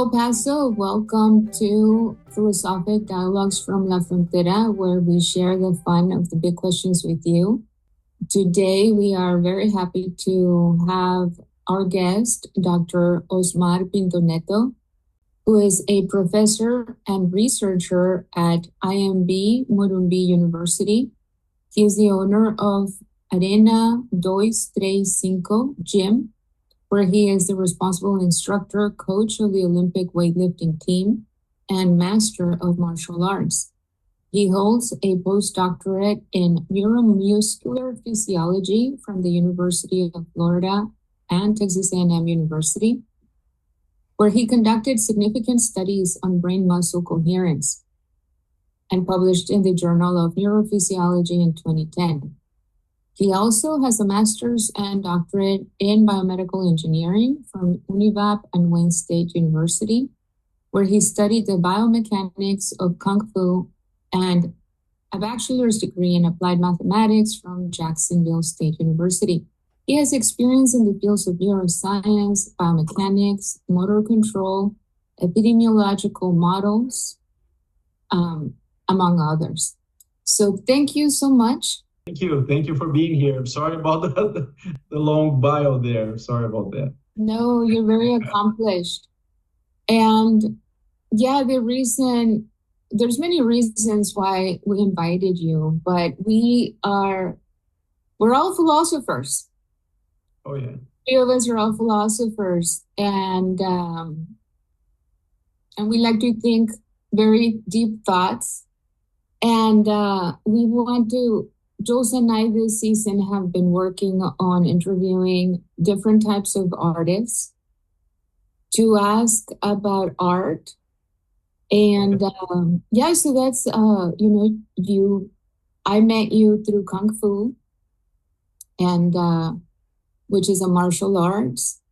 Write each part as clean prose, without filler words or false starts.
Hello, Paso. Welcome to Philosophic Dialogues from La Frontera, where we share the fun of the big questions with you. Today, we are very happy to have our guest, Dr. Osmar Pinto Neto, who is a professor and researcher at Anhembi Morumbi University. He is the owner of Arena 235 Gym, where he is the responsible instructor, coach of the Olympic weightlifting team, and master of martial arts. He holds a postdoctorate in neuromuscular physiology from the University of Florida and Texas A&M University, where he conducted significant studies on brain-muscle coherence and published in the Journal of Neurophysiology in 2010. He also has a master's and doctorate in biomedical engineering from UNIVAP and Wayne State University, where he studied the biomechanics of Kung Fu, and a bachelor's degree in applied mathematics from Jacksonville State University. He has experience in the fields of neuroscience, biomechanics, motor control, epidemiological models, among others. So thank you so much. Thank you. Thank you for being here. Sorry about the long bio there. Sorry about that. No, you're very accomplished. And yeah, there's many reasons why we invited you, but we're all philosophers. Oh, yeah. Three of us are all philosophers, and we like to think very deep thoughts. And we want to, Jules and I this season have been working on interviewing different types of artists to ask about art. And so that's, I met you through Kung Fu, and which is a martial arts.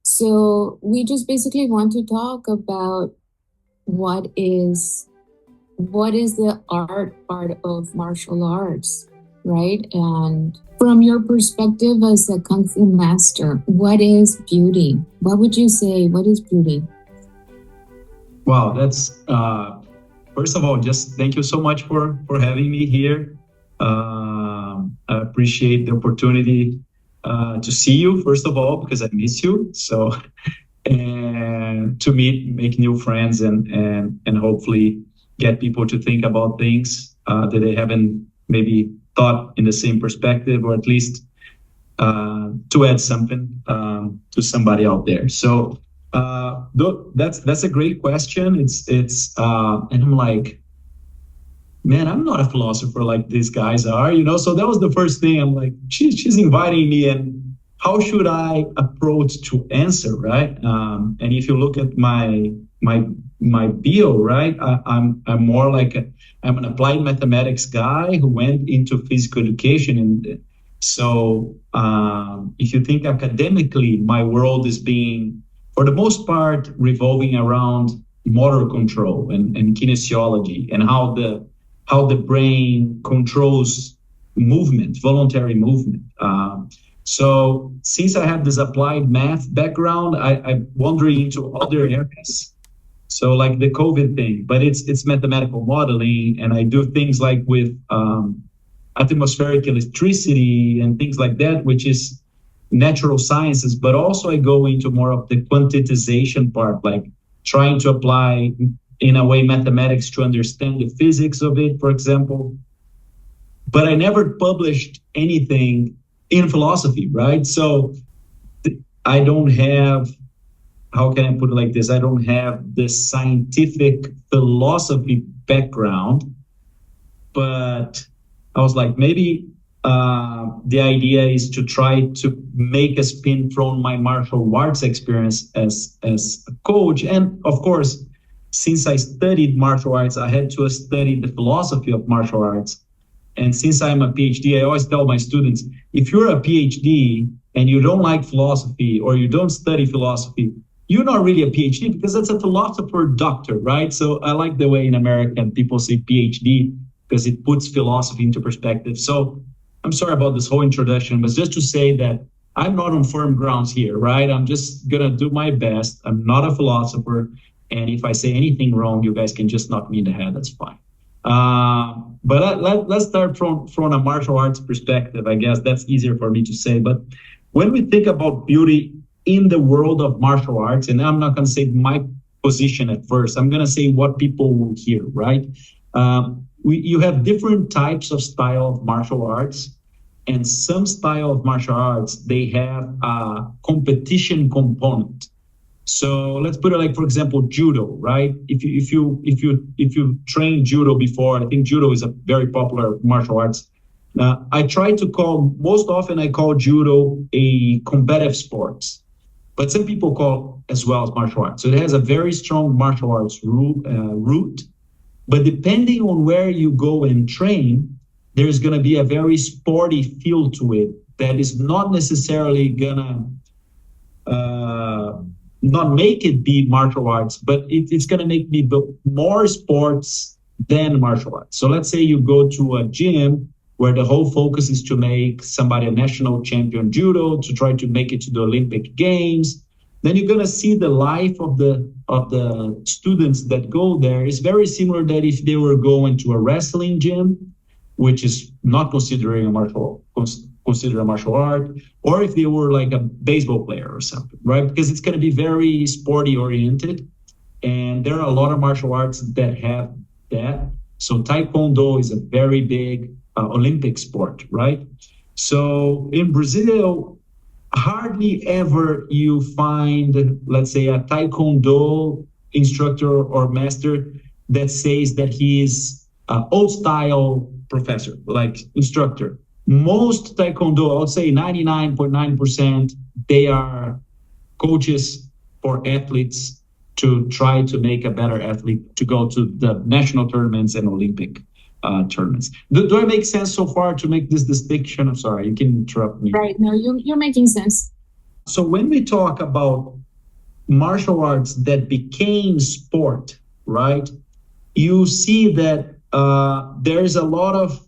So we just basically want to talk about what is the art part of martial arts, right? And from your perspective as a Kung Fu master, what is beauty? What would you say? What is beauty? Wow, that's, first of all, just thank you so much for having me here. I appreciate the opportunity to see you, first of all, because I miss you. So, and to make new friends and hopefully get people to think about things that they haven't maybe thought in the same perspective, or at least to add something to somebody out there. So that's a great question. It's and I'm like, man, I'm not a philosopher like these guys are, So that was the first thing. I'm like, she's inviting me, and how should I approach to answer, right? And if you look at my bio, right, I'm more like I'm an applied mathematics guy who went into physical education. And so if you think academically, my world is being, for the most part, revolving around motor control and kinesiology, and how the brain controls movement, voluntary movement. So since I have this applied math background, I'm wandering into other areas. So like the COVID thing, but it's mathematical modeling, and I do things like with atmospheric electricity and things like that, which is natural sciences, but also I go into more of the quantitization part, like trying to apply, in a way, mathematics to understand the physics of it, for example. But I never published anything in philosophy, right? So I don't have, how can I put it like this? I don't have the scientific philosophy background, but I was like, maybe the idea is to try to make a spin from my martial arts experience as a coach. And of course, since I studied martial arts, I had to study the philosophy of martial arts. And since I'm a PhD, I always tell my students, if you're a PhD and you don't like philosophy, or you don't study philosophy, you're not really a PhD, because that's a philosopher doctor, right? So I like the way in America people say PhD, because it puts philosophy into perspective. So I'm sorry about this whole introduction, but just to say that I'm not on firm grounds here, right? I'm just going to do my best. I'm not a philosopher. And if I say anything wrong, you guys can just knock me in the head. That's fine. But let's start from a martial arts perspective. I guess that's easier for me to say. But when we think about beauty in the world of martial arts, and I'm not going to say my position at first, I'm going to say what people will hear, right? You have different types of style of martial arts, and some style of martial arts, they have a competition component. So let's put it like, for example, judo, right? If you train judo before, I think judo is a very popular martial arts. I try to most often I call judo a competitive sport, but some people call as well as martial arts. So it has a very strong martial arts root, but depending on where you go and train, there's going to be a very sporty feel to it that is not necessarily gonna not make it be martial arts, but it's going to make me more sports than martial arts. So let's say you go to a gym where the whole focus is to make somebody a national champion judo, to try to make it to the Olympic Games. Then you're going to see the life of the students that go there is very similar that if they were going to a wrestling gym, which is not considered a martial art, or if they were like a baseball player or something, right? Because it's going to be very sporty oriented. And there are a lot of martial arts that have that. So Taekwondo is a very big Olympic sport, right? So in Brazil, hardly ever you find, let's say, a Taekwondo instructor or master that says that he is an old style professor, like instructor. Most Taekwondo, I would say 99.9%, they are coaches for athletes to try to make a better athlete to go to the national tournaments and Olympic tournaments. Do I make sense so far to make this distinction? I'm sorry, you can interrupt me. Right, no, you're making sense. So when we talk about martial arts that became sport, right, you see that there's a lot of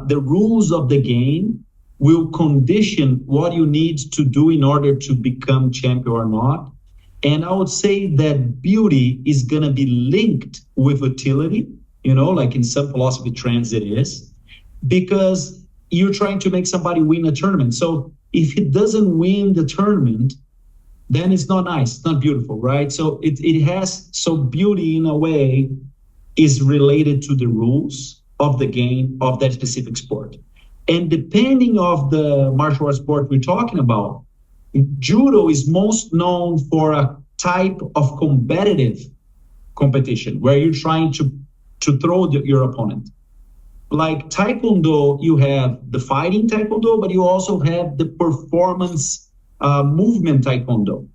the rules of the game will condition what you need to do in order to become champion or not. And I would say that beauty is going to be linked with utility, like in some philosophy trends it is, because you're trying to make somebody win a tournament. So if it doesn't win the tournament, then it's not nice, it's not beautiful, right? So so beauty in a way is related to the rules of the game of that specific sport. And depending of the martial arts sport we're talking about, judo is most known for a type of competitive competition where you're trying to throw your opponent. Like Taekwondo, you have the fighting Taekwondo, but you also have the performance movement Taekwondo.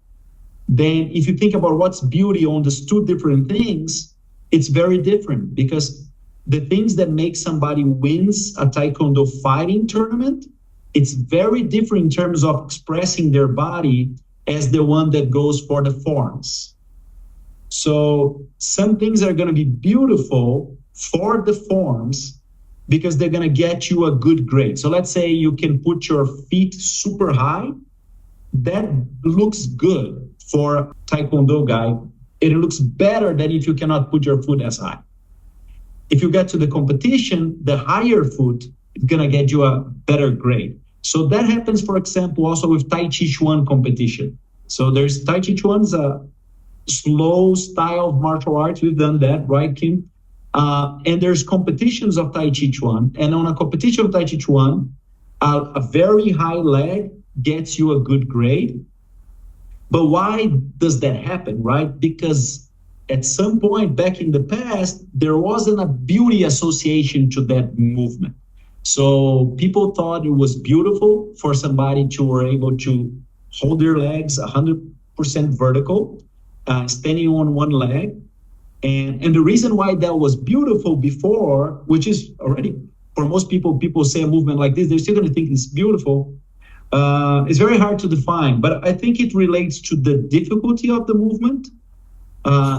Then if you think about what's beauty on these two different things, it's very different, because the things that make somebody wins a Taekwondo fighting tournament, it's very different in terms of expressing their body as the one that goes for the forms. So some things are going to be beautiful for the forms because they're going to get you a good grade. So let's say you can put your feet super high. That looks good for a Taekwondo guy. It looks better than if you cannot put your foot as high. If you get to the competition, the higher foot is going to get you a better grade. So that happens, for example, also with Tai Chi Chuan competition. So there's Tai Chi Chuan's a slow style of martial arts. We've done that, right, Kim? And there's competitions of Tai Chi Chuan. And on a competition of Tai Chi Chuan, a very high leg gets you a good grade. But why does that happen, right? Because at some point back in the past, there wasn't a beauty association to that movement. So people thought it was beautiful for somebody to be able to hold their legs 100% vertical, standing on one leg. And the reason why that was beautiful before, which is already, for most people say a movement like this, they're still going to think it's beautiful. It's very hard to define, but I think it relates to the difficulty of the movement.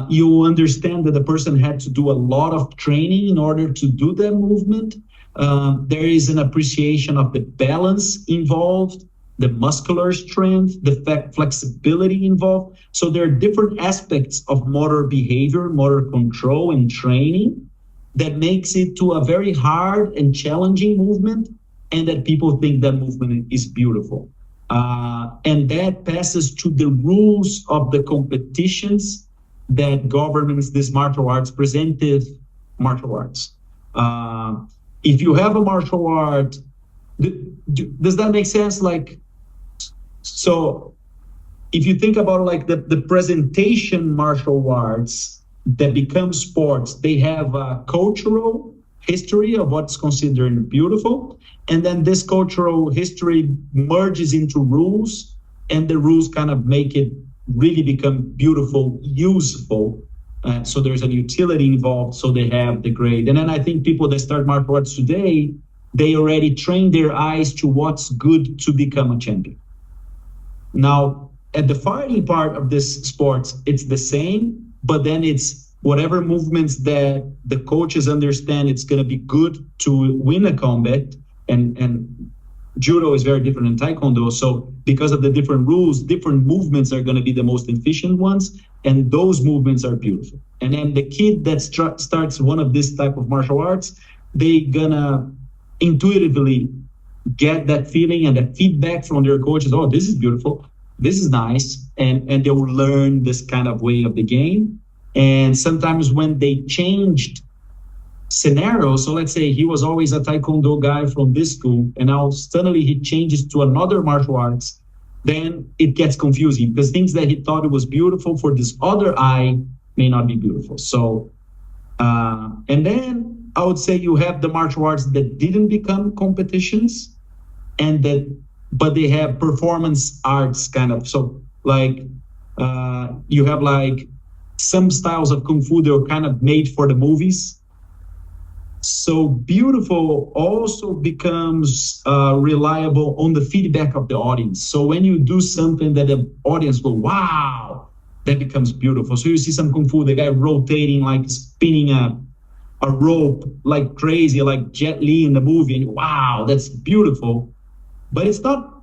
You understand that the person had to do a lot of training in order to do that movement. There is an appreciation of the balance involved. the muscular strength, the flexibility involved. So there are different aspects of motor behavior, motor control, and training that makes it to a very hard and challenging movement, and that people think that movement is beautiful. And that passes to the rules of the competitions that governs this martial arts, presented martial arts. If you have a martial art, does that make sense? Like, so if you think about like the presentation martial arts that become sports, they have a cultural history of what's considered beautiful. And then this cultural history merges into rules, and the rules kind of make it really become beautiful, useful. So there's a utility involved, so they have the grade. And then I think people that start martial arts today, they already train their eyes to what's good to become a champion. Now, at the fighting part of this sports, it's the same, but then it's whatever movements that the coaches understand it's going to be good to win a combat. And judo is very different than taekwondo. So because of the different rules, different movements are going to be the most efficient ones. And those movements are beautiful. And then the kid that starts one of this type of martial arts, they gonna intuitively get that feeling and that feedback from their coaches. Oh, this is beautiful. This is nice. And they will learn this kind of way of the game. And sometimes when they changed scenarios, so let's say he was always a taekwondo guy from this school, and now suddenly he changes to another martial arts, then it gets confusing because things that he thought it was beautiful for this other eye may not be beautiful. So, and then I would say you have the martial arts that didn't become competitions, and but they have performance arts kind of. So like you have like some styles of Kung Fu that are kind of made for the movies. So beautiful also becomes reliable on the feedback of the audience. So when you do something that the audience go, wow, that becomes beautiful. So you see some Kung Fu, the guy rotating, like spinning a rope like crazy, like Jet Li in the movie, and wow, that's beautiful. But it's not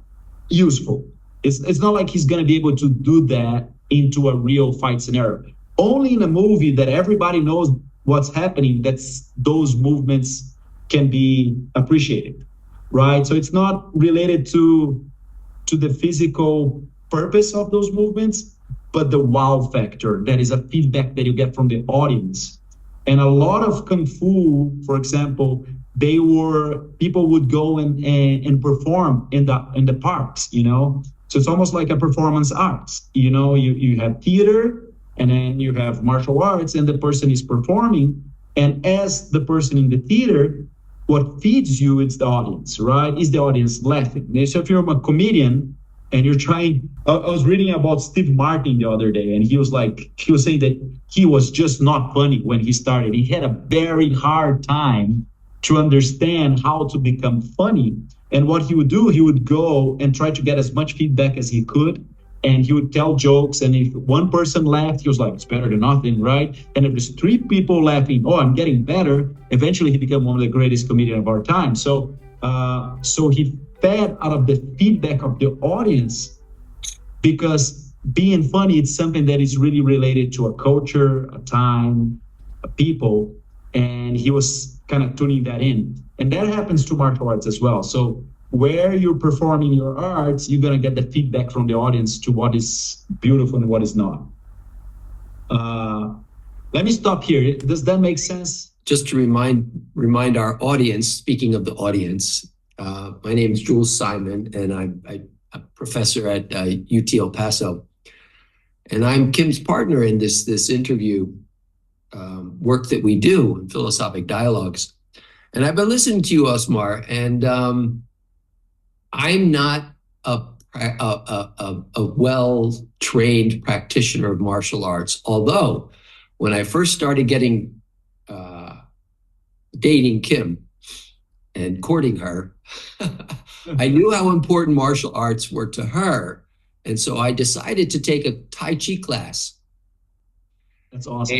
useful. It's not like he's going to be able to do that into a real fight scenario. Only in a movie that everybody knows what's happening, that's those movements can be appreciated, right? So it's not related to the physical purpose of those movements, but the wow factor, that is a feedback that you get from the audience. And a lot of Kung Fu, for example, people would go and perform in the parks, you know? So it's almost like a performance arts, you know, you have theater, and then you have martial arts, and the person is performing. And as the person in the theater, what feeds you is the audience, right? Is the audience laughing? So if you're a comedian and you're trying, I was reading about Steve Martin the other day, and he was saying that he was just not funny when he started. He had a very hard time to understand how to become funny. And what he would do, he would go and try to get as much feedback as he could. And he would tell jokes, and if one person laughed, he was like, it's better than nothing, right? And if there's 3 people laughing, oh, I'm getting better, eventually he became one of the greatest comedians of our time. So he fed out of the feedback of the audience, because being funny, it's something that is really related to a culture, a time, a people, and he was kind of tuning that in. And that happens to martial arts as well. So where you're performing your arts, you're going to get the feedback from the audience to what is beautiful and what is not. Let me stop here. Does that make sense? Just to remind our audience, speaking of the audience, my name is Jules Simon, and I'm a professor at UT El Paso. And I'm Kim's partner in this interview work that we do in Philosophic Dialogues. And I've been listening to you, Osmar, and I'm not a well-trained practitioner of martial arts, although when I first started dating Kim and courting her, I knew how important martial arts were to her. And so I decided to take a Tai Chi class. That's awesome.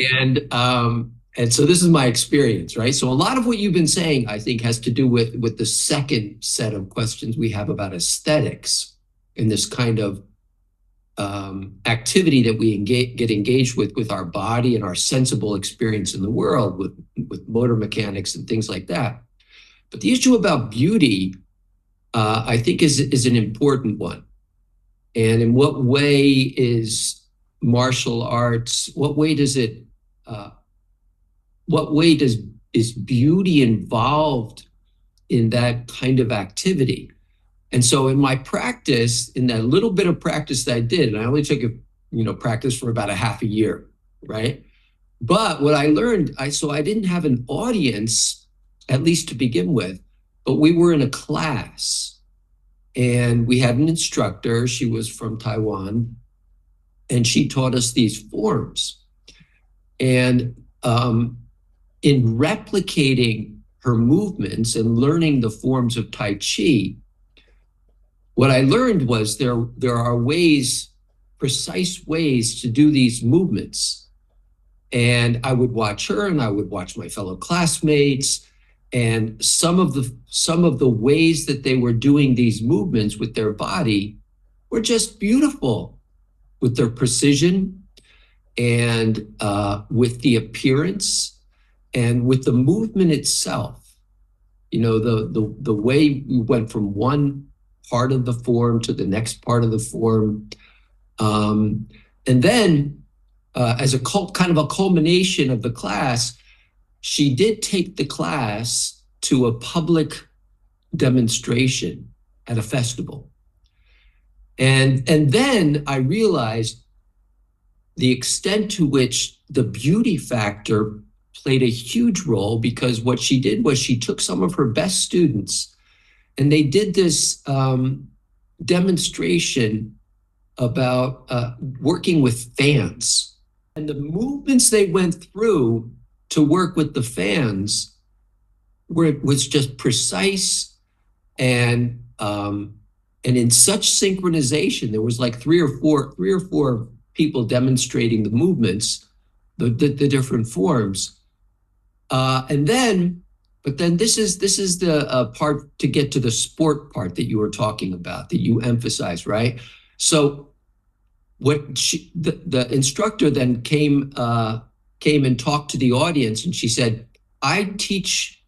And so this is my experience, right? So a lot of what you've been saying, I think, has to do with the second set of questions we have about aesthetics. and this kind of activity that we get engaged with our body and our sensible experience in the world with motor mechanics and things like that. But the issue about beauty, I think, is an important one. And in what way is martial arts, is beauty involved in that kind of activity? And so in my practice, in that little bit of practice that I did, and I only took practice for about a half a year, right? But what I learned, I didn't have an audience, at least to begin with, but we were in a class and we had an instructor. She was from Taiwan, and she taught us these forms. And in replicating her movements and learning the forms of Tai Chi, what I learned was there are precise ways to do these movements. And I would watch her, and I would watch my fellow classmates, and some of the ways that they were doing these movements with their body were just beautiful, with their precision and with the appearance and with the movement itself. The way we went from one part of the form to the next part of the form. And then as a kind of a culmination of the class, she did take the class to a public demonstration at a festival. And then I realized the extent to which the beauty factor played a huge role, because what she did was she took some of her best students and they did this demonstration about working with fans. And the movements they went through to work with the fans was just precise and in such synchronization. There was like three or four people demonstrating the movements, the different forms. But then this is the part to get to the sport part that you were talking about, that you emphasized, right? So the instructor then came and talked to the audience, and she said, I teach,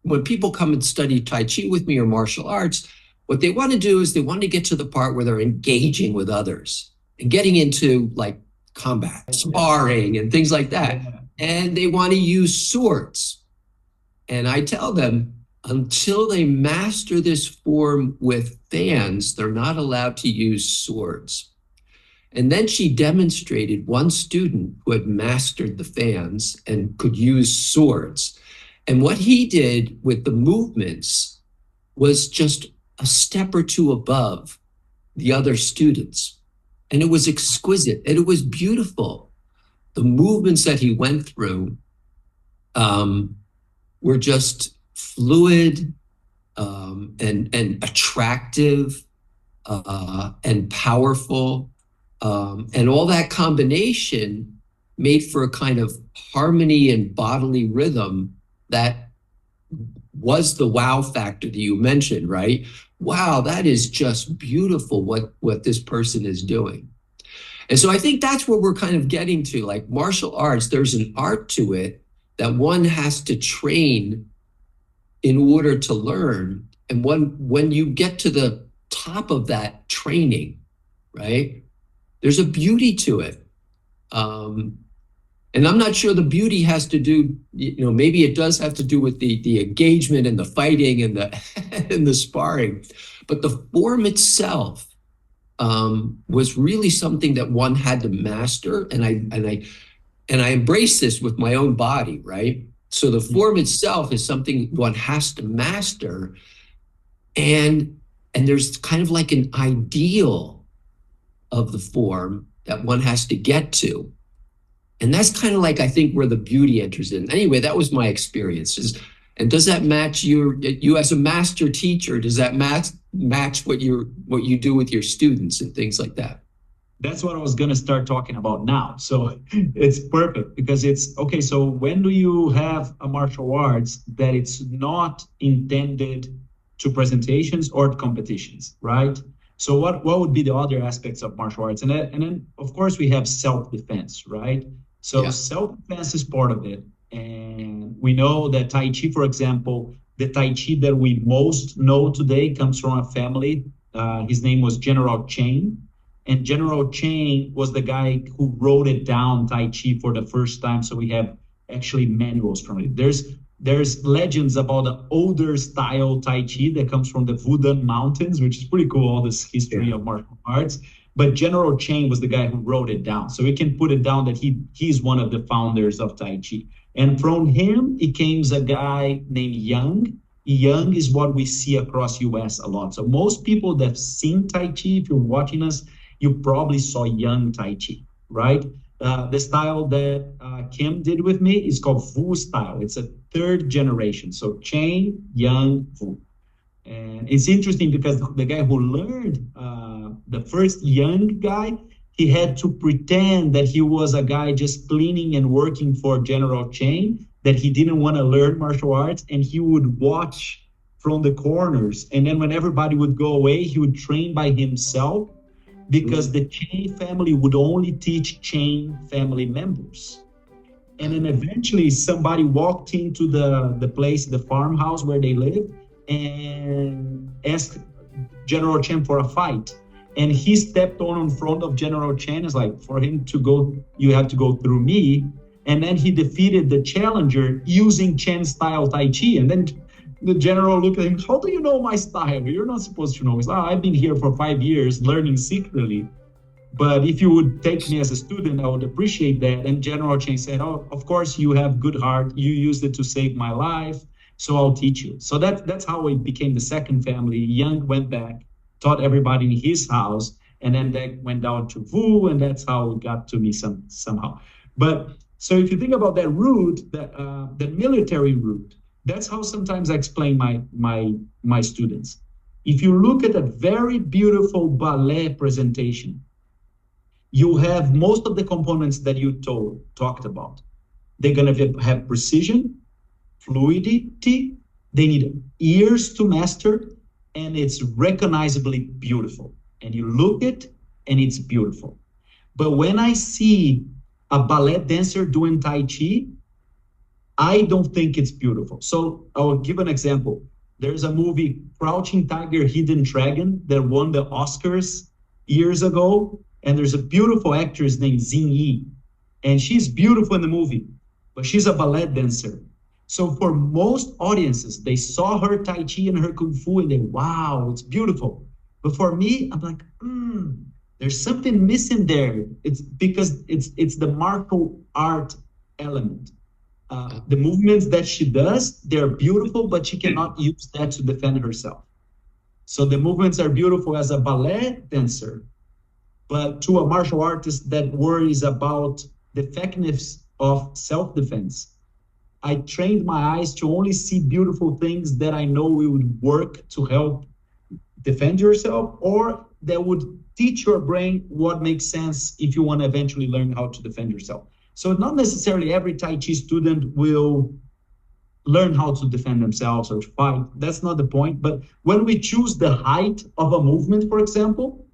when people come and study Tai Chi with me or martial arts, what they want to do is they want to get to the part where they're engaging with others and getting into like combat, sparring and things like that. And they want to use swords. And I tell them, until they master this form with fans, they're not allowed to use swords. And then she demonstrated one student who had mastered the fans and could use swords. And what he did with the movements was just a step or two above the other students. And it was exquisite and it was beautiful. The movements that he went through were just fluid and attractive and powerful. And all that combination made for a kind of harmony and bodily rhythm that was the wow factor that you mentioned, right? Wow, that is just beautiful what this person is doing. And so I think that's where we're kind of getting to, like martial arts, there's an art to it that one has to train in order to learn. And when you get to the top of that training, right, there's a beauty to it. And I'm not sure the beauty has to do, maybe it does have to do with the engagement and the fighting and the and the sparring, but the form itself was really something that one had to master. And I embrace this with my own body, right? So the form itself is something one has to master. And there's kind of like an ideal of the form that one has to get to. And that's kind of like, I think, where the beauty enters in. Anyway, that was my experience. And does that match you as a master teacher? Does that match what you do with your students and things like that? That's what I was going to start talking about now. So it's perfect, because it's okay. So when do you have a martial arts that it's not intended to presentations or competitions, right? So what would be the other aspects of martial arts? And then of course we have self-defense, right? So Yeah. self-defense is part of it. And we know that Tai Chi, for example, the Tai Chi that we most know today comes from a family. His name was General Chang. And General Chang was the guy who wrote it down, Tai Chi, for the first time. So we have actually manuals from it. There's legends about the older style Tai Chi that comes from the Fudan Mountains, which is pretty cool, all this history of martial arts. But General Chang was the guy who wrote it down. So we can put it down that he's one of the founders of Tai Chi. And from him, it came a guy named Yang. Yang is what we see across US a lot. So most people that have seen Tai Chi, if you're watching us, you probably saw Yang Tai Chi, right? The style that Kim did with me is called Wu style. It's a third generation. So Chang, Yang, Wu. And it's interesting because the guy who learned, the first Yang guy, he had to pretend that he was a guy just cleaning and working for General Chang, that he didn't want to learn martial arts, and he would watch from the corners. And then when everybody would go away, he would train by himself, because the Chang family would only teach Chang family members. And then eventually somebody walked into the place, the farmhouse where they lived, and asked General Chen for a fight. And he stepped on in front of General Chen. It's like, for him to go, you have to go through me. And then he defeated the challenger using Chen style Tai Chi. And then the general looked at him, how do you know my style? You're not supposed to know. He's like, I've been here for 5 years learning secretly. But if you would take me as a student, I would appreciate that. And General Chen said, oh, of course you have good heart. You used it to save my life. So I'll teach you. So that's how it became the second family. Yang went back, taught everybody in his house. And then that went down to Wu. And that's how it got to me somehow. But so if you think about that route, the military route, that's how sometimes I explain my students. If you look at a very beautiful ballet presentation, you have most of the components that you talked about. They're going to have precision, fluidity, they need ears to master, and it's recognizably beautiful. And you look at it, and it's beautiful. But when I see a ballet dancer doing Tai Chi, I don't think it's beautiful. So I will give an example. There's a movie, Crouching Tiger, Hidden Dragon, that won the Oscars years ago. And there's a beautiful actress named Xin Yi. And she's beautiful in the movie, but she's a ballet dancer. So for most audiences, they saw her Tai Chi and her Kung Fu and they, wow, it's beautiful. But for me, I'm like, there's something missing there. It's because it's the martial art element. The movements that she does, they're beautiful, but she cannot use that to defend herself. So the movements are beautiful as a ballet dancer, but to a martial artist that worries about the effectiveness of self-defense, I trained my eyes to only see beautiful things that I know would work to help defend yourself, or that would teach your brain what makes sense if you want to eventually learn how to defend yourself. So not necessarily every Tai Chi student will learn how to defend themselves or fight. That's not the point. But when we choose the height of a movement, for example,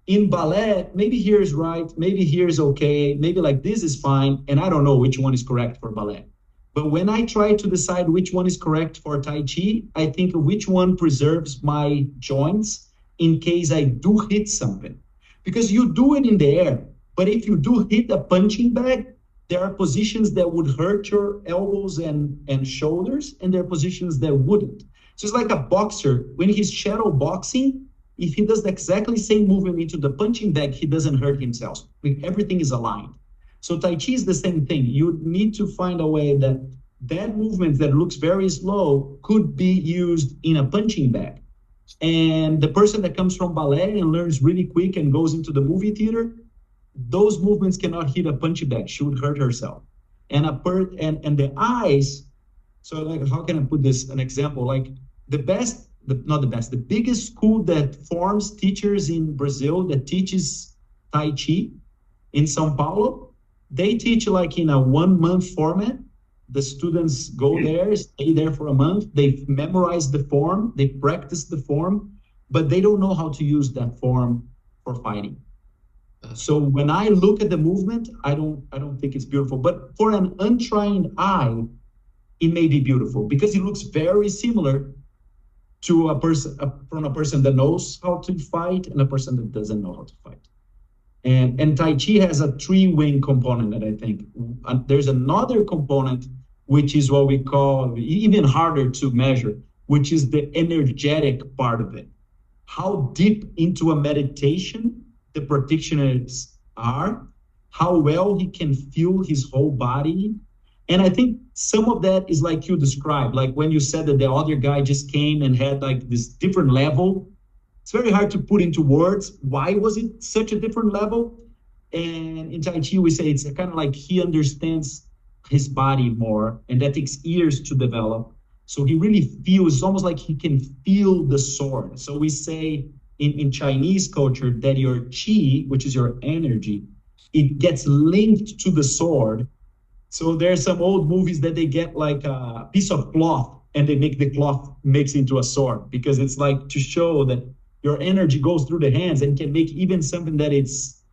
in ballet, maybe here is right, maybe here is okay, maybe like this is fine, and I don't know which one is correct for ballet. But when I try to decide which one is correct for Tai Chi, I think which one preserves my joints in case I do hit something. Because you do it in the air, but if you do hit a punching bag, there are positions that would hurt your elbows and shoulders, and there are positions that wouldn't. So it's like a boxer, when he's shadow boxing, if he does the exactly same movement into the punching bag, he doesn't hurt himself. Everything is aligned. So Tai Chi is the same thing. You need to find a way that movement that looks very slow could be used in a punching bag. And the person that comes from ballet and learns really quick and goes into the movie theater, those movements cannot hit a punching bag. She would hurt herself. And the eyes, so like, how can I put this, an example? Like the biggest school that forms teachers in Brazil that teaches Tai Chi in São Paulo, they teach like in a 1 month format. The students go there, stay there for a month. They memorize the form, they practice the form. but they don't know how to use that form for fighting. So when I look at the movement, I don't think it's beautiful. But for an untrained eye, it may be beautiful because it looks very similar to a person that knows how to fight and a person that doesn't know how to fight. And Tai Chi has a three-wing component that I think. There's another component, which is what we call even harder to measure, which is the energetic part of it. How deep into a meditation the practitioners are, how well he can feel his whole body. And I think some of that is like you described, like when you said that the other guy just came and had like this different level. It's very hard to put into words. Why was it such a different level? And in Tai Chi, we say it's kind of like he understands his body more, and that takes years to develop. So he really feels, it's almost like he can feel the sword. So we say in Chinese culture that your qi, which is your energy, it gets linked to the sword. So there's some old movies that they get like a piece of cloth and they make the cloth mix into a sword, because it's like to show that your energy goes through the hands and can make even something that it's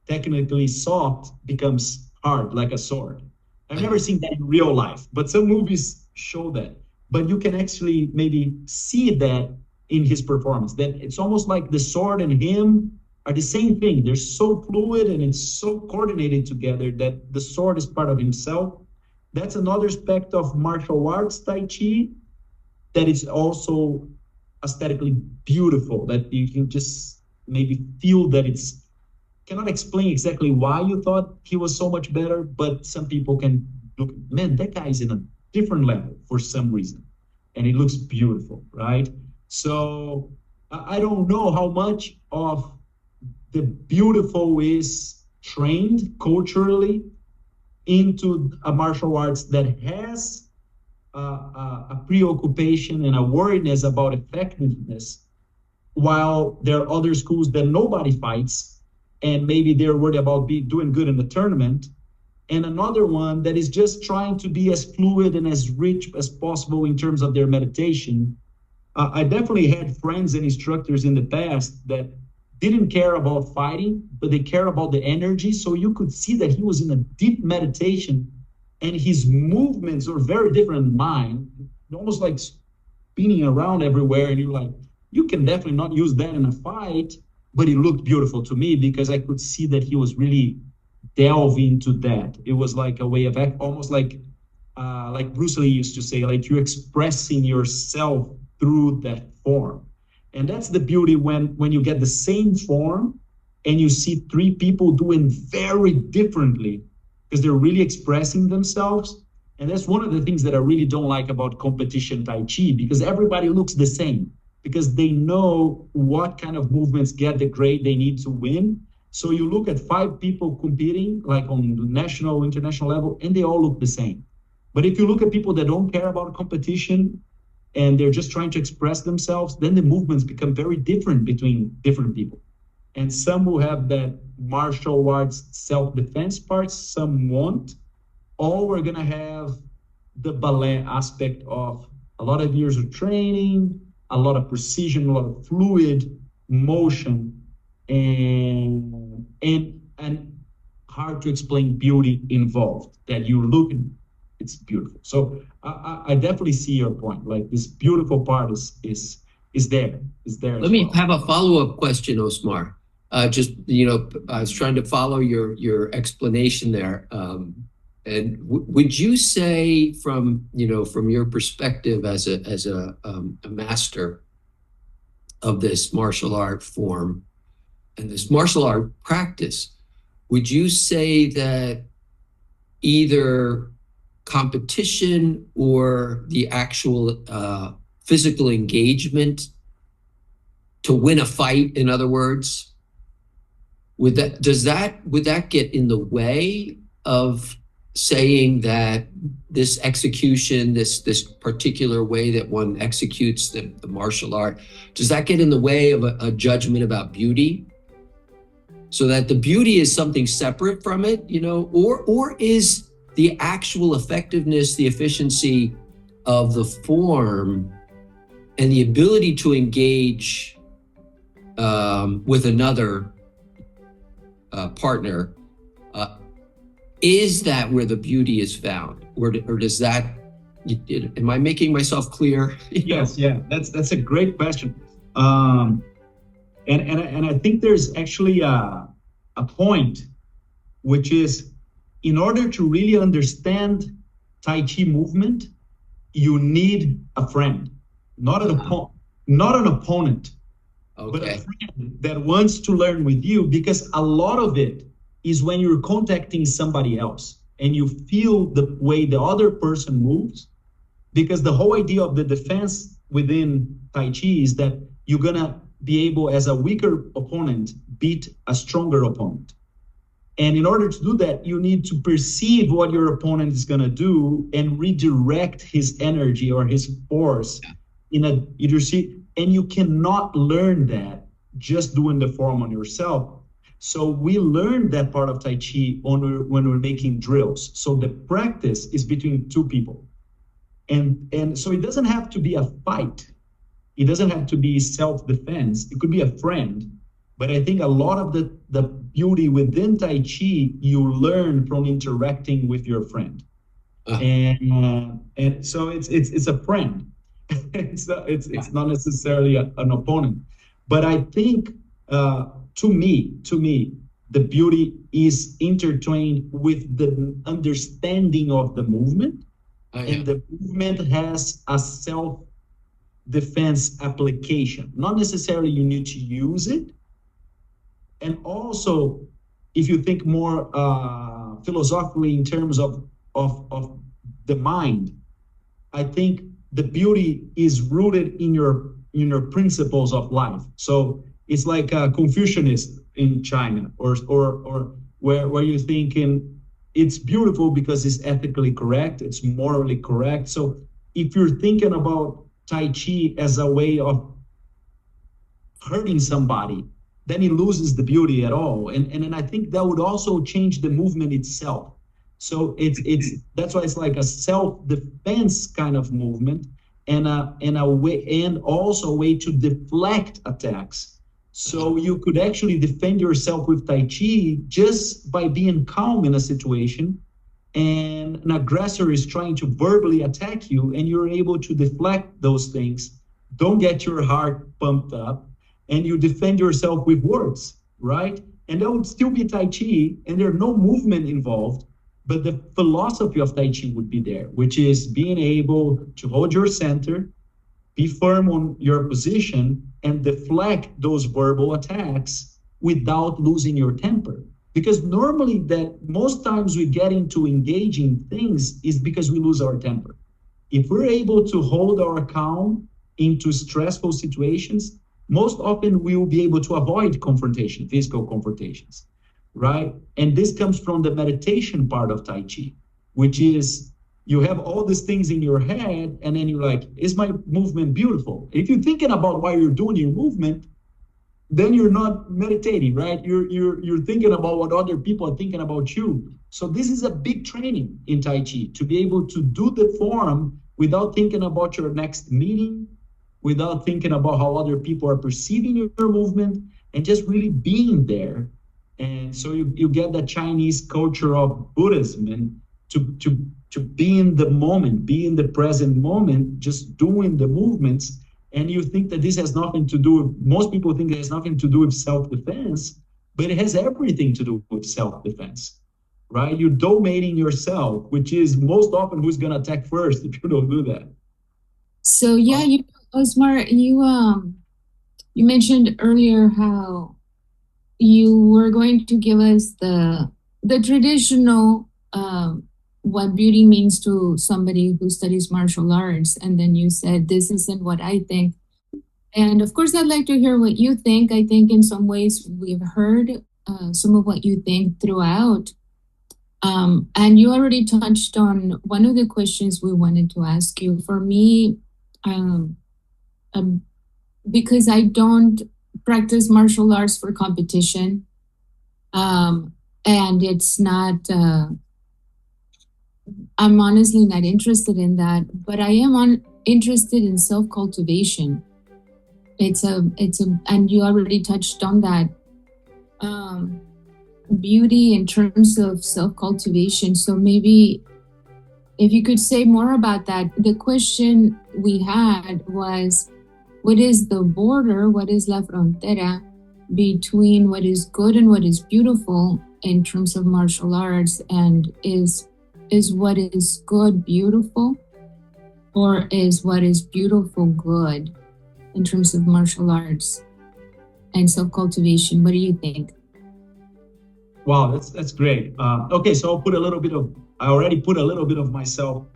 technically soft becomes hard, like a sword. I've never seen that in real life, but some movies show that. But you can actually maybe see that in his performance, that it's almost like the sword and him are the same thing. They're so fluid and it's so coordinated together that the sword is part of himself. That's another aspect of martial arts Tai Chi that is also aesthetically beautiful, that you can just maybe feel that it's, cannot explain exactly why you thought he was so much better, but some people can look, man, that guy is in a different level for some reason, and it looks beautiful, right? So I don't know how much of the beautiful is trained culturally into a martial arts that has a preoccupation and a worriness about effectiveness, while there are other schools that nobody fights, and maybe they're worried about doing good in the tournament, and another one that is just trying to be as fluid and as rich as possible in terms of their meditation. I definitely had friends and instructors in the past that didn't care about fighting, but they care about the energy. So you could see that he was in a deep meditation and his movements were very different than mine, almost like spinning around everywhere. And you're like, you can definitely not use that in a fight, but it looked beautiful to me because I could see that he was really delving into that. It was like a way of almost like Bruce Lee used to say, like you're expressing yourself through that form. And that's the beauty when you get the same form and you see three people doing very differently because they're really expressing themselves. And that's one of the things that I really don't like about competition Tai Chi, because everybody looks the same, because they know what kind of movements get the grade they need to win. So you look at 5 people competing, like on the national, international level, and they all look the same. But if you look at people that don't care about competition and they're just trying to express themselves, then the movements become very different between different people. And some will have that martial arts self-defense part, some won't. All we're gonna have the ballet aspect of a lot of years of training, a lot of precision, a lot of fluid motion, and hard to explain beauty involved, that you look and it's beautiful. So I definitely see your point. Like this beautiful part is there. Let me have a follow-up question, Osmar. Just, I was trying to follow your explanation there. And would you say from your perspective as a master of this martial art form and this martial art practice, would you say that either competition or the actual physical engagement to win a fight, in other words, would that get in the way of saying that this execution, this particular way that one executes the martial art, does that get in the way of a judgment about beauty? So that the beauty is something separate from it, or is the actual effectiveness, the efficiency of the form and the ability to engage with another partner, is that where the beauty is found, or does that? Am I making myself clear? Yes, yeah, that's a great question, and I think there's actually a point, which is, in order to really understand Tai Chi movement, you need a friend, not an opponent, but a friend that wants to learn with you, because a lot of it is when you're contacting somebody else and you feel the way the other person moves, because the whole idea of the defense within Tai Chi is that you're gonna be able, as a weaker opponent, beat a stronger opponent. And in order to do that, you need to perceive what your opponent is gonna do and redirect his energy or his force and you cannot learn that just doing the form on yourself. So we learned that part of Tai Chi when we're making drills. So the practice is between two people. And so it doesn't have to be a fight. It doesn't have to be self-defense. It could be a friend. But I think a lot of the beauty within Tai Chi, you learn from interacting with your friend. And so it's a friend. it's not necessarily an opponent. But I think to me, the beauty is intertwined with the understanding of the movement. And the movement has a self-defense application. Not necessarily you need to use it. And also, if you think more philosophically in terms of the mind, I think the beauty is rooted in your principles of life. So it's like a Confucianist in China, or where you're thinking it's beautiful because it's ethically correct, it's morally correct. So if you're thinking about Tai Chi as a way of hurting somebody, then it loses the beauty at all. And I think that would also change the movement itself. So that's why it's like a self-defense kind of movement, and a way, and also a way to deflect attacks. So you could actually defend yourself with Tai Chi just by being calm in a situation, and an aggressor is trying to verbally attack you, and you're able to deflect those things. Don't get your heart pumped up, and you defend yourself with words, right? And that would still be Tai Chi, and there's no movement involved, but the philosophy of Tai Chi would be there, which is being able to hold your center, be firm on your position, and deflect those verbal attacks without losing your temper. Because normally that most times we get into engaging things is because we lose our temper. If we're able to hold our calm into stressful situations, most often we will be able to avoid confrontation, physical confrontations, right? And this comes from the meditation part of Tai Chi, which is you have all these things in your head, and then you're like, is my movement beautiful? If you're thinking about why you're doing your movement, then you're not meditating, right? You're thinking about what other people are thinking about you. So this is a big training in Tai Chi, to be able to do the form without thinking about your next meeting, without thinking about how other people are perceiving your movement, and just really being there. And so you get the Chinese culture of Buddhism, and to be in the moment, be in the present moment, just doing the movements. And you think that this has nothing to do with, most people think it has nothing to do with self-defense, but it has everything to do with self-defense, right? You're dominating yourself, which is most often who's going to attack first if you don't do that. So yeah, Osmar, you mentioned earlier how you were going to give us the traditional what beauty means to somebody who studies martial arts, and then you said this isn't what I think. And of course, I'd like to hear what you think. I think in some ways we've heard some of what you think throughout. And you already touched on one of the questions we wanted to ask you. For me, because I don't practice martial arts for competition, and it's not, I'm honestly not interested in that, but I am interested in self-cultivation. and you already touched on that, beauty in terms of self-cultivation. So maybe if you could say more about that. The question we had was, what is the border, what is la frontera between what is good and what is beautiful in terms of martial arts? And is what is good beautiful, or is what is beautiful good in terms of martial arts and self-cultivation? What do you think? Wow, that's great. Okay, so I already put a little bit of myself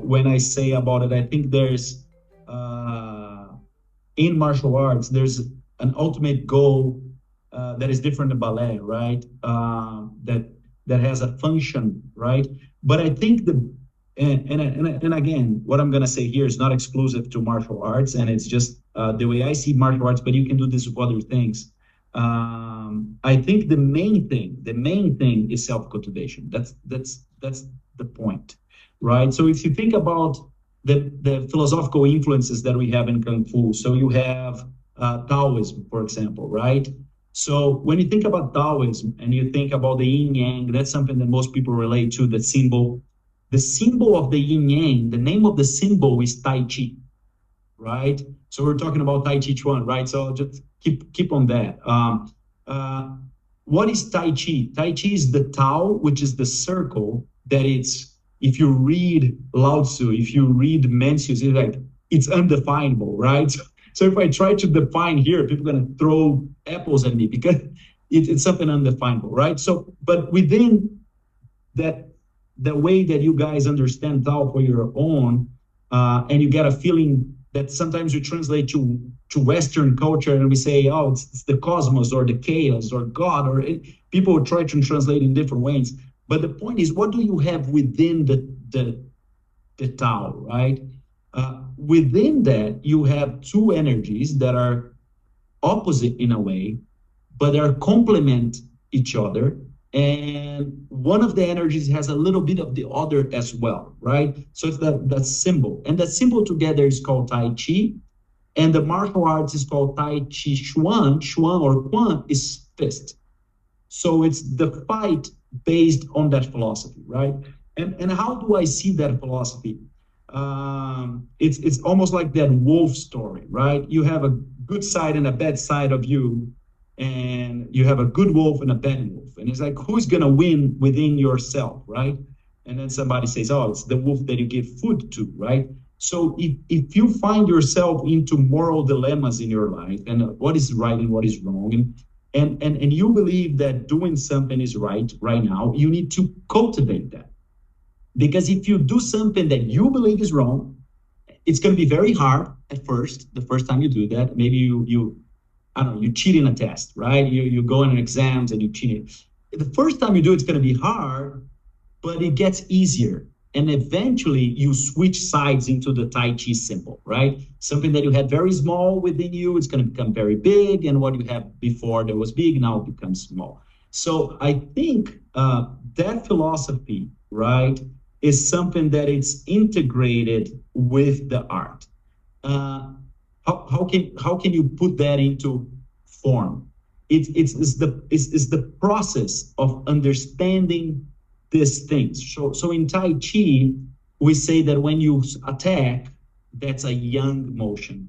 when I say about it. I think there's in martial arts, there's an ultimate goal that is different than ballet, right? That has a function, right? But I think and again, what I'm gonna say here is not exclusive to martial arts, and it's just the way I see martial arts. But you can do this with other things. I think the main thing is self-cultivation. That's the point, right? So if you think about the philosophical influences that we have in Kung Fu, so you have Taoism, for example, right? So when you think about Taoism and you think about the yin yang, that's something that most people relate to. The symbol of the yin yang, the name of the symbol is Tai Chi, right? So we're talking about Tai Chi Chuan, right? So just keep on that. What is Tai Chi? Tai Chi is the Tao, which is the circle that it's, if you read Lao Tzu, if you read Mencius, it's like, it's undefinable, right? So if I try to define here, people are going to throw apples at me because it's something undefinable, right? So, but within that, the way that you guys understand Tao for your own, and you get a feeling that sometimes we translate to Western culture and we say, oh, it's the cosmos or the chaos or God, or people try to translate in different ways. But the point is, what do you have within the Tao, right? Within that, you have two energies that are opposite in a way, but they are complement each other. And one of the energies has a little bit of the other as well, right? So it's that symbol. And that symbol together is called Tai Chi. And the martial arts is called Tai Chi Chuan. Chuan or Quan is fist. So it's the fight based on that philosophy, right? And how do I see that philosophy? It's almost like that wolf story, right? You have a good side and a bad side of you, and you have a good wolf and a bad wolf. And it's like, who's going to win within yourself, right? And then somebody says, oh, it's the wolf that you give food to, right? So if you find yourself into moral dilemmas in your life and what is right and what is wrong, and you believe that doing something is right now, you need to cultivate that. Because if you do something that you believe is wrong, it's going to be very hard at first, the first time you do that. Maybe you I don't know, you cheat in a test, right? You go in exams and you cheat. The first time you do it's going to be hard, but it gets easier. And eventually you switch sides into the Tai Chi symbol, right? Something that you had very small within you, it's going to become very big. And what you had before that was big, now it becomes small. So I think that philosophy, right, is something that it's integrated with the art. How can you put that into form? It's the process of understanding these things. So in Tai Chi, we say that when you attack, that's a yang motion.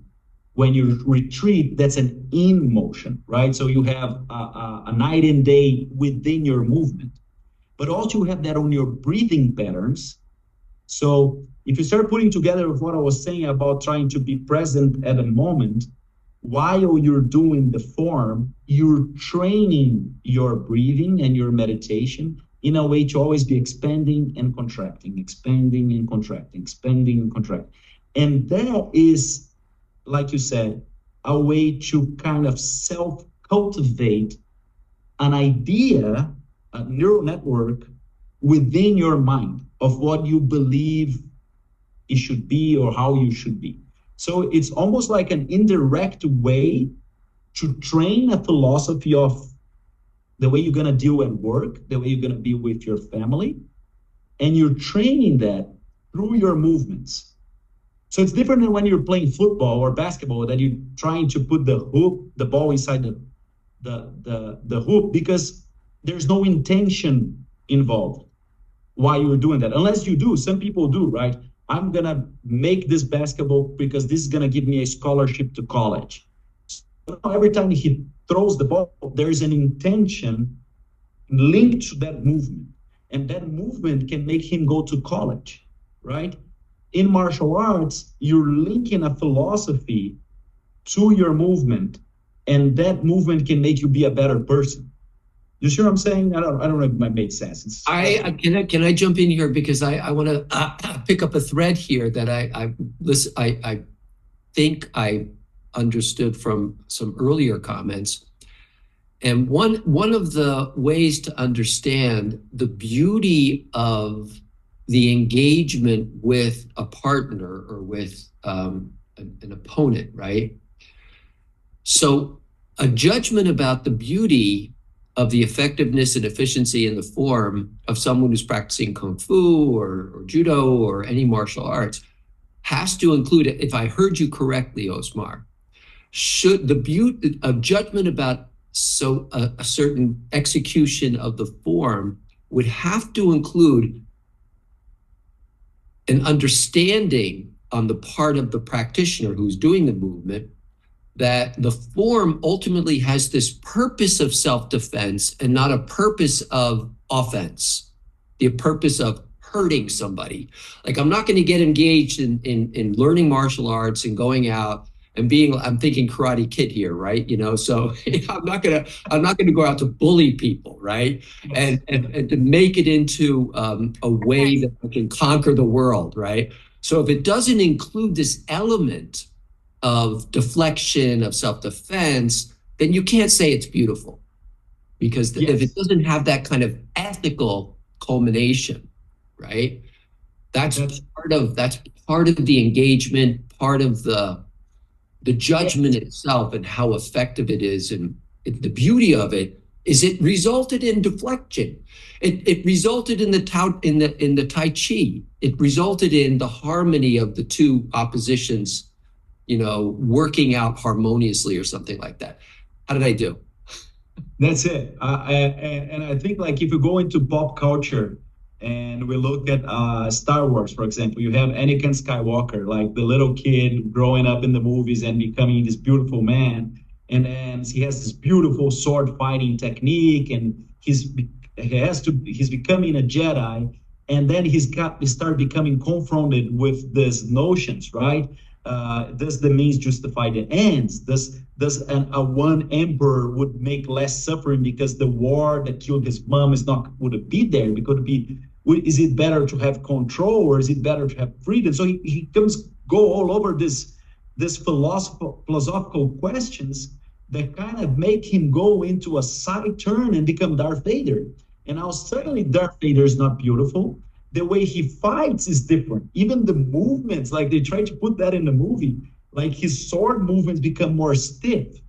When you retreat, that's an yin motion, right? So you have a night and day within your movement. But also you have that on your breathing patterns. So if you start putting together what I was saying about trying to be present at a moment, while you're doing the form, you're training your breathing and your meditation in a way to always be expanding and contracting, expanding and contracting, expanding and contracting. And that is, like you said, a way to kind of self-cultivate an idea, a neural network within your mind of what you believe it should be or how you should be. So it's almost like an indirect way to train a philosophy of the way you're going to deal at work, the way you're going to be with your family. And you're training that through your movements. So it's different than when you're playing football or basketball, that you're trying to put the ball inside the hoop, because there's no intention involved why you're doing that. Unless you do, some people do, right? I'm gonna make this basketball because this is gonna give me a scholarship to college. So every time he throws the ball, there's an intention linked to that movement. And that movement can make him go to college, right? In martial arts, you're linking a philosophy to your movement, and that movement can make you be a better person. You see what I'm saying? I don't know if that made sense. Can I jump in here, because I want to pick up a thread here that I think I understood from some earlier comments. And one of the ways to understand the beauty of the engagement with a partner or with an opponent, right? So a judgment about the beauty of the effectiveness and efficiency in the form of someone who's practicing Kung Fu or Judo or any martial arts has to include, if I heard you correctly, Osmar, should the beauty of judgment about a certain execution of the form would have to include an understanding on the part of the practitioner who's doing the movement that the form ultimately has this purpose of self-defense and not a purpose of offense, the purpose of hurting somebody. Like, I'm not going to get engaged in learning martial arts and going out and I'm thinking Karate Kid here, right? So I'm not gonna go out to bully people, right? And to make it into a way that I can conquer the world, right? So if it doesn't include this element of deflection, of self-defense, then you can't say it's beautiful, because if it doesn't have that kind of ethical culmination, right? That's part of the engagement, part of the judgment itself, and how effective it is. And the beauty of it is it resulted in deflection. It resulted in the Tai Chi. It resulted in the harmony of the two oppositions, working out harmoniously or something like that. How did I do? That's it. And I think, like, if you go into pop culture and we look at Star Wars, for example, you have Anakin Skywalker, like the little kid growing up in the movies and becoming this beautiful man. And then he has this beautiful sword fighting technique, and he's becoming a Jedi. And then he start becoming confronted with these notions, right? Does the means justify the ends? Does a one emperor would make less suffering because the war that killed his mom would be there? Is it better to have control, or is it better to have freedom? So he go all over this philosophical questions that kind of make him go into a side turn and become Darth Vader. And now suddenly Darth Vader is not beautiful. The way he fights is different. Even the movements, like they try to put that in the movie, like his sword movements become more stiff,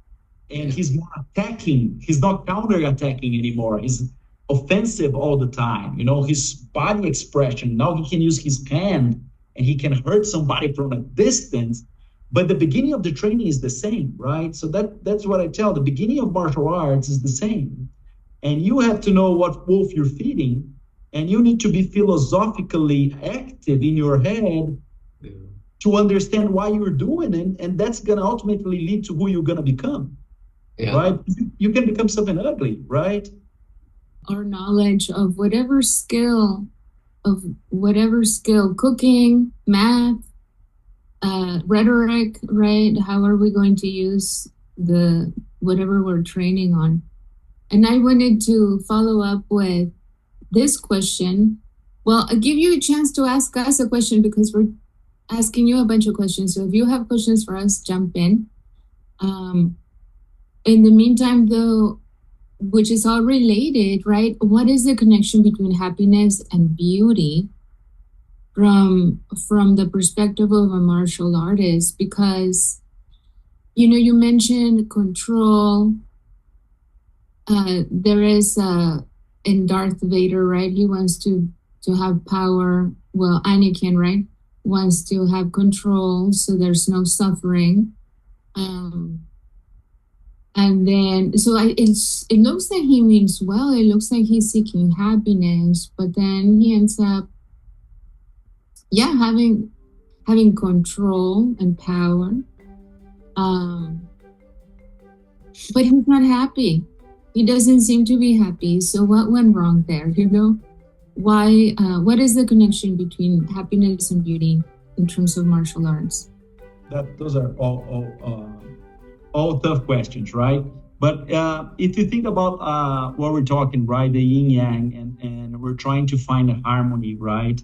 and he's more attacking. He's not counter-attacking anymore. He's offensive all the time. His body expression, now he can use his hand and he can hurt somebody from a distance. But the beginning of the training is the same, right? So that's what I tell. The beginning of martial arts is the same. And you have to know what wolf you're feeding. And you need to be philosophically active in your head to understand why you're doing it. And that's going to ultimately lead to who you're going to become, right? You can become something ugly, right? Our knowledge of whatever skill, cooking, math, rhetoric, right? How are we going to use whatever we're training on? And I wanted to follow up with this question. Well, I'll give you a chance to ask us a question, because we're asking you a bunch of questions. So if you have questions for us, jump in. In the meantime, though, which is all related, right? What is the connection between happiness and beauty from the perspective of a martial artist? Because, you mentioned control. There is in Darth Vader, right? He wants to have power. Well, Anakin, right? wants to have control so there's no suffering. And then, so it looks like he means well. It looks like he's seeking happiness, but then he ends up, yeah, having control and power. But he's not happy. He doesn't seem to be happy. So what went wrong there? Why? What is the connection between happiness and beauty in terms of martial arts? Those are all tough questions, right? But if you think about what we're talking, right, the yin yang, and we're trying to find a harmony, right?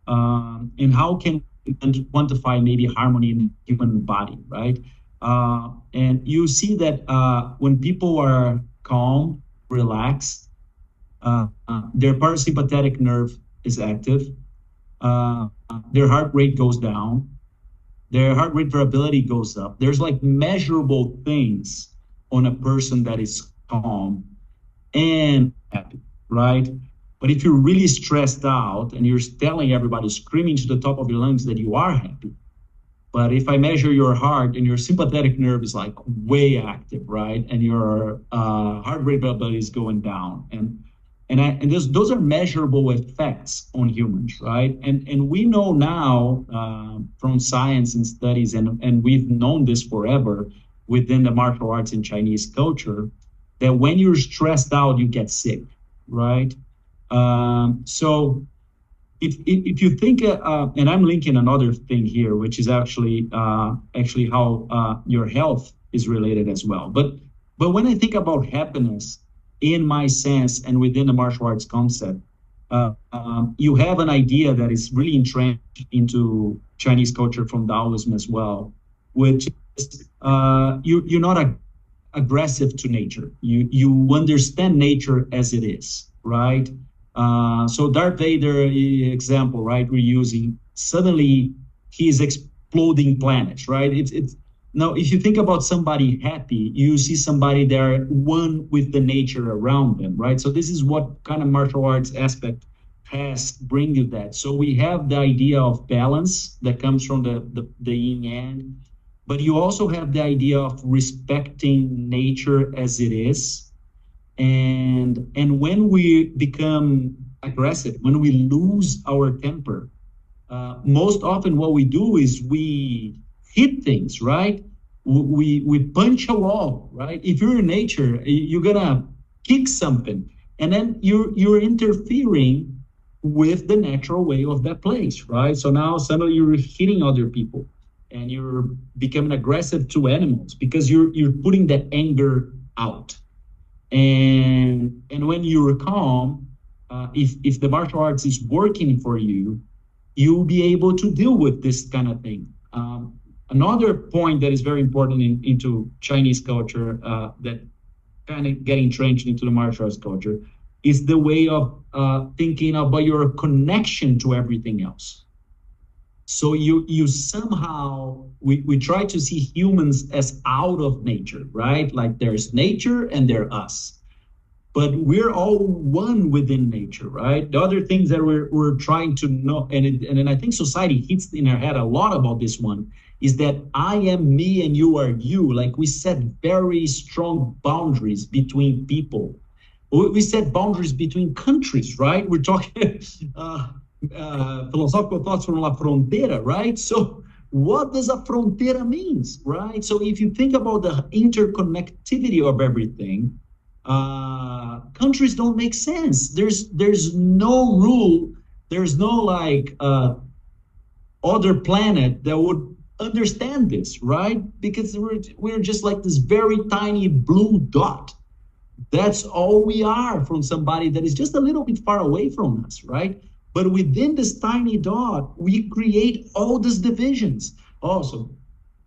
And how can we quantify maybe harmony in the human body, right? And you see that when people are calm, relaxed, their parasympathetic nerve is active, their heart rate goes down, their heart rate variability goes up. There's like measurable things on a person that is calm and happy, right? But if you're really stressed out and you're telling everybody, screaming to the top of your lungs that you are happy, but if I measure your heart and your sympathetic nerve is like way active, right? And your heart rate variability is going down. And those are measurable effects on humans, right? And we know now from science and studies, and we've known this forever within the martial arts and Chinese culture, that when you're stressed out, you get sick, right? So if you think, and I'm linking another thing here, which is actually how your health is related as well. But when I think about happiness, in my sense and within the martial arts concept, you have an idea that is really entrenched into Chinese culture from Taoism as well, which is you're not aggressive to nature. You understand nature as it is, right? So Darth Vader example, right? We're using, suddenly he's exploding planets, right? It's now, if you think about somebody happy, you see somebody there one with the nature around them, right? So this is what kind of martial arts aspect has bring you that. So we have the idea of balance that comes from the yin yang, but you also have the idea of respecting nature as it is. And when we become aggressive, when we lose our temper, most often what we do is we hit things, right? We punch a wall, right? If you're in nature, you're gonna kick something, and then you're interfering with the natural way of that place, right? So now suddenly you're hitting other people, and you're becoming aggressive to animals because you're putting that anger out. And when you're calm, if the martial arts is working for you, you'll be able to deal with this kind of thing. Another point that is very important into Chinese culture that kind of get entrenched into the martial arts culture is the way of thinking about your connection to everything else. So you somehow, we try to see humans as out of nature, right? Like there's nature and there's us. But we're all one within nature, right? The other things that we're trying to know, and I think society hits in our head a lot about this one, is that I am me and you are you. Like we set very strong boundaries between people. We set boundaries between countries, right? We're talking philosophical thoughts from La Frontera, right? So what does a frontera means, right? So if you think about the interconnectivity of everything, countries don't make sense. There's no rule. There's no like other planet that would understand this, right? Because we're just like this very tiny blue dot. That's all we are from somebody that is just a little bit far away from us, right? But within this tiny dot, we create all these divisions. Also,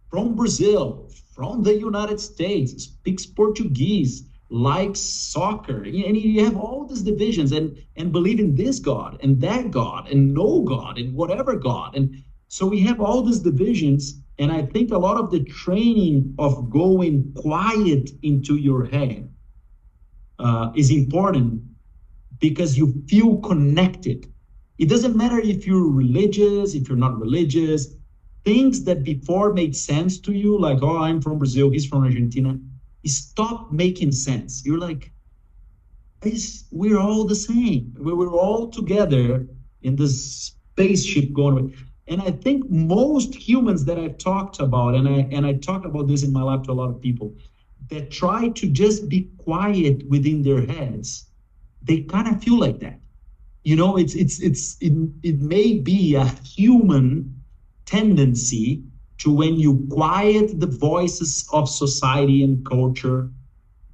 from Brazil, from the United States, speaks Portuguese, likes soccer, and you have all these divisions and believe in this God and that God and no God and whatever God. And so we have all these divisions, and I think a lot of the training of going quiet into your head is important because you feel connected. It doesn't matter if you're religious, if you're not religious, things that before made sense to you, like, oh, I'm from Brazil, he's from Argentina, stop making sense. You're like, we're all the same. We're all together in this spaceship going away. And I think most humans that I've talked about, and I talk about this in my life to a lot of people, that try to just be quiet within their heads, they kind of feel like that. You know, it may be a human tendency to, when you quiet the voices of society and culture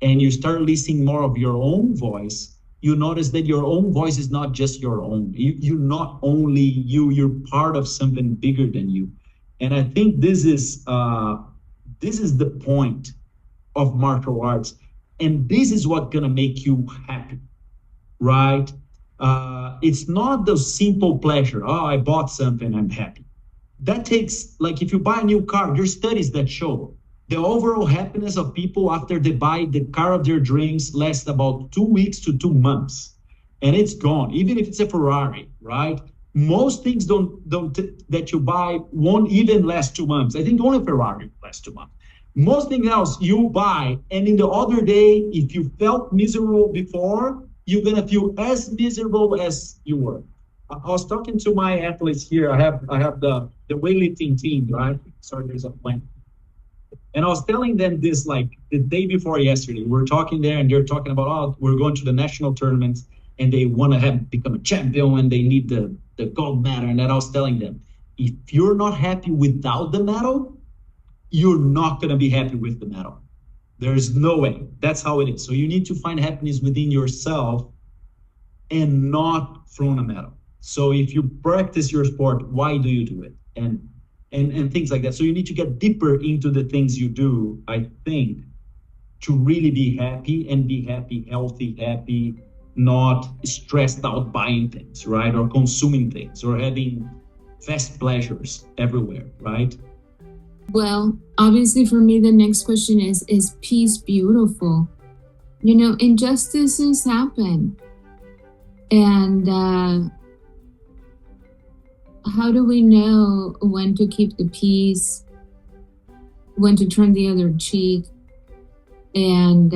and you start listening more of your own voice, you notice that your own voice is not just your own. You're not only you, you're part of something bigger than you. And I think this is the point of martial arts. And this is what's gonna make you happy, right? It's not the simple pleasure. Oh, I bought something, I'm happy. That takes, like, if you buy a new car, there's studies that show the overall happiness of people after they buy the car of their dreams lasts about 2 weeks to 2 months, and it's gone. Even if it's a Ferrari, right? Most things that you buy won't even last 2 months. I think only Ferrari lasts 2 months. Most things else you buy, and in the other day, if you felt miserable before, you're gonna feel as miserable as you were. I was talking to my athletes here. I have the weightlifting team, right? Sorry, there's a plane. And I was telling them this, like, the day before yesterday. We're talking there, and they're talking about, oh, we're going to the national tournaments, and they want to become a champion, and they need the gold medal. And then I was telling them, if you're not happy without the medal, you're not going to be happy with the medal. There's no way. That's how it is. So you need to find happiness within yourself and not from a medal. So if you practice your sport, why do you do it? And things like that. So you need to get deeper into the things you do, I think, to really be happy, and be happy, healthy, happy, not stressed out buying things, right? Or consuming things, or having fast pleasures everywhere, right? Well, obviously for me, the next question is peace beautiful? You know, injustices happen. And how do we know when to keep the peace, when to turn the other cheek? And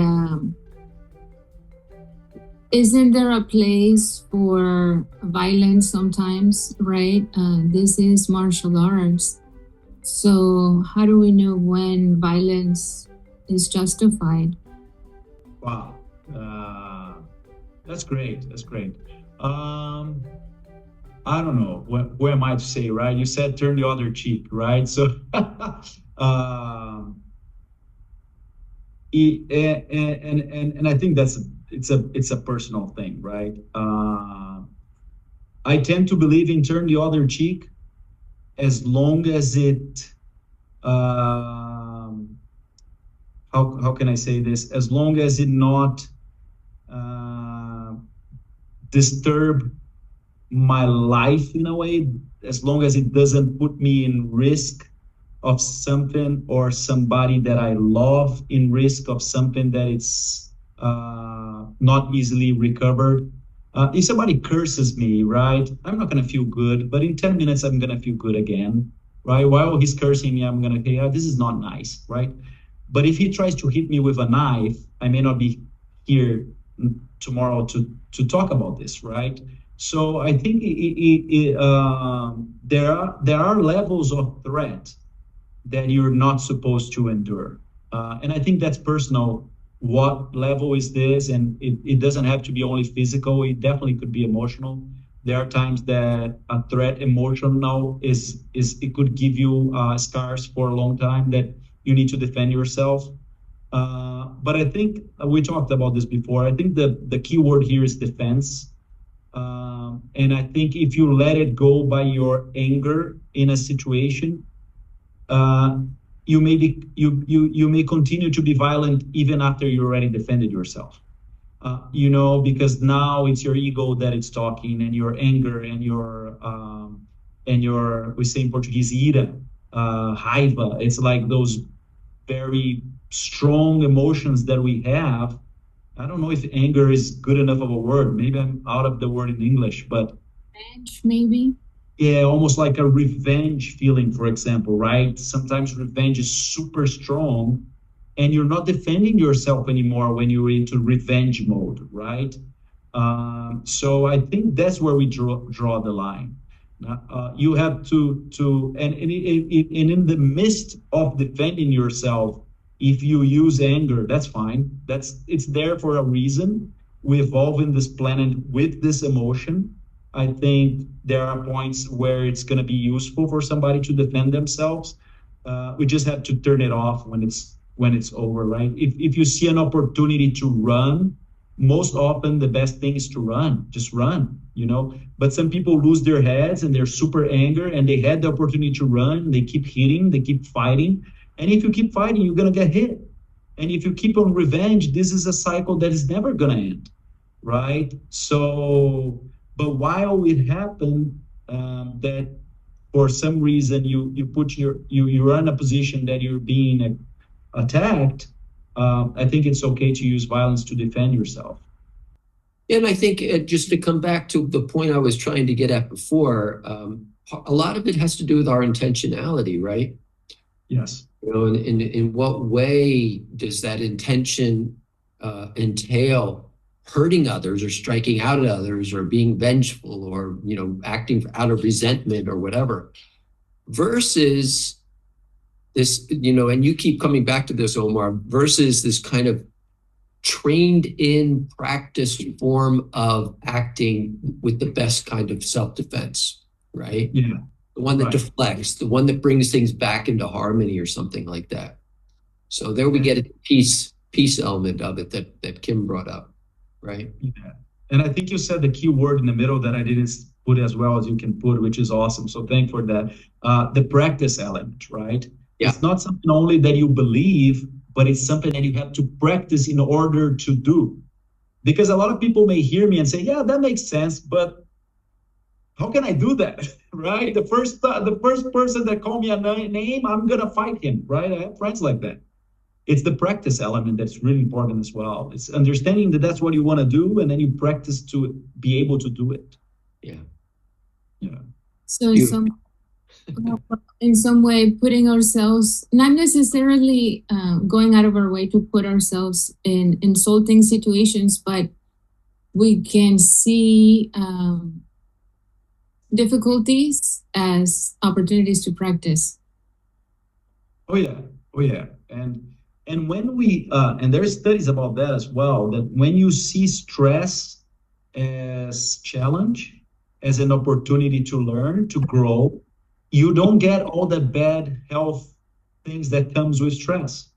isn't there a place for violence sometimes, right? This is martial arts. So how do we know when violence is justified? Wow. That's great. That's great. I don't know. What am I to say, right? You said turn the other cheek, right? So, and I think it's a personal thing, right? I tend to believe in turn the other cheek as long as it, how can I say this? As long as it not disturb my life in a way, as long as it doesn't put me in risk of something, or somebody that I love in risk of something that it's not easily recovered. If somebody curses me, right, I'm not gonna feel good, but in 10 minutes, I'm gonna feel good again, right? While he's cursing me, I'm gonna say, oh, this is not nice, right? But if he tries to hit me with a knife, I may not be here tomorrow to talk about this, right? So I think there are levels of threat that you're not supposed to endure. And I think that's personal. What level is this? And it doesn't have to be only physical. It definitely could be emotional. There are times that a threat emotional it could give you scars for a long time that you need to defend yourself. But I think we talked about this before. I think the key word here is defense. And I think if you let it go by your anger in a situation, you may continue to be violent even after you already defended yourself. Because now it's your ego that it's talking, and your anger, and your we say in Portuguese, ira, raiva. It's like those very strong emotions that we have. I don't know if anger is good enough of a word. Maybe I'm out of the word in English, but Revenge, maybe? Yeah, almost like a revenge feeling, for example, right? Sometimes revenge is super strong and you're not defending yourself anymore when you're into revenge mode, right? So I think that's where we draw the line. You have and in the midst of defending yourself, if you use anger, that's fine. It's there for a reason. We evolve in this planet with this emotion. I think there are points where it's going to be useful for somebody to defend themselves. We just have to turn it off when it's over, right? If you see an opportunity to run, most often the best thing is to run, just run, but some people lose their heads and they're super angry and they had the opportunity to run, they keep hitting, they keep fighting, and if you keep fighting you're going to get hit, and if you keep on revenge, this is a cycle that is never going to end, right? So but while it happened, that for some reason you're in a position that you're being attacked, I think it's okay to use violence to defend yourself. And I think just to come back to the point I was trying to get at before, a lot of it has to do with our intentionality, right? Yes. In what way does that intention entail hurting others or striking out at others or being vengeful or, acting out of resentment or whatever, versus this, and you keep coming back to this, Omar, versus this kind of trained in practice form of acting with the best kind of self-defense, right? Yeah. The one that deflects, the one that brings things back into harmony or something like that. So there we get a peace element of it that Kim brought up, right? Yeah. And I think you said the key word in the middle that I didn't put as well as you can put, which is awesome. So thank you for that. The practice element, right? Yeah. It's not something only that you believe, but it's something that you have to practice in order to do. Because a lot of people may hear me and say, yeah, that makes sense, but how can I do that, right? The first person that called me a name, I'm going to fight him, right? I have friends like that. It's the practice element that's really important as well. It's understanding that that's what you want to do, and then you practice to be able to do it. Yeah. Yeah. So in some way, putting ourselves, not necessarily going out of our way to put ourselves in insulting situations, but we can see difficulties as opportunities to practice. Oh yeah. And when we and there's studies about that as well, that when you see stress as challenge, as an opportunity to learn, to grow, you don't get all the bad health things that comes with stress.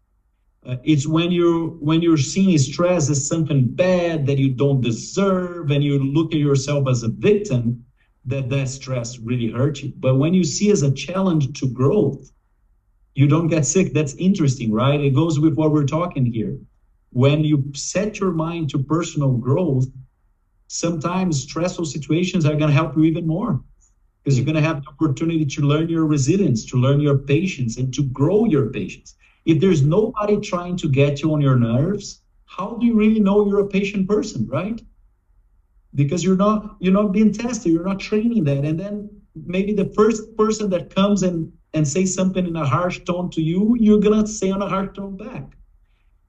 It's when you're seeing stress as something bad that you don't deserve, and you look at yourself as a victim, that stress really hurts you. But when you see as a challenge to growth, you don't get sick. That's interesting, right? It goes with what we're talking here. When you set your mind to personal growth, sometimes stressful situations are going to help you even more, because you're going to have the opportunity to learn your resilience, to learn your patience, and to grow your patience. If there's nobody trying to get you on your nerves, how do you really know you're a patient person, right? Because you're not being tested, you're not training that. And then maybe the first person that comes and says something in a harsh tone to you, you're going to say on a harsh tone back.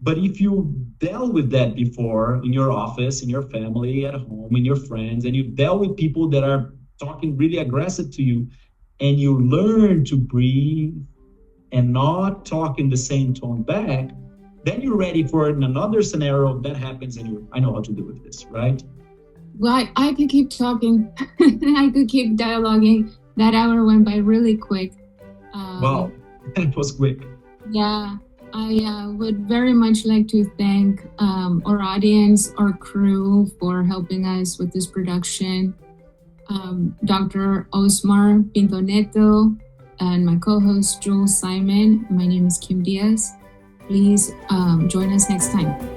But if you dealt with that before in your office, in your family, at home, in your friends, and you've dealt with people that are talking really aggressive to you, and you learn to breathe and not talk in the same tone back, then you're ready for another scenario that happens, and I know how to deal with this, right? Well, I could keep talking. I could keep dialoguing. That hour went by really quick. Wow, it was quick. Yeah, I would very much like to thank our audience, our crew, for helping us with this production. Dr. Osmar Pinto Neto and my co-host Jules Simon. My name is Kim Diaz. Please join us next time.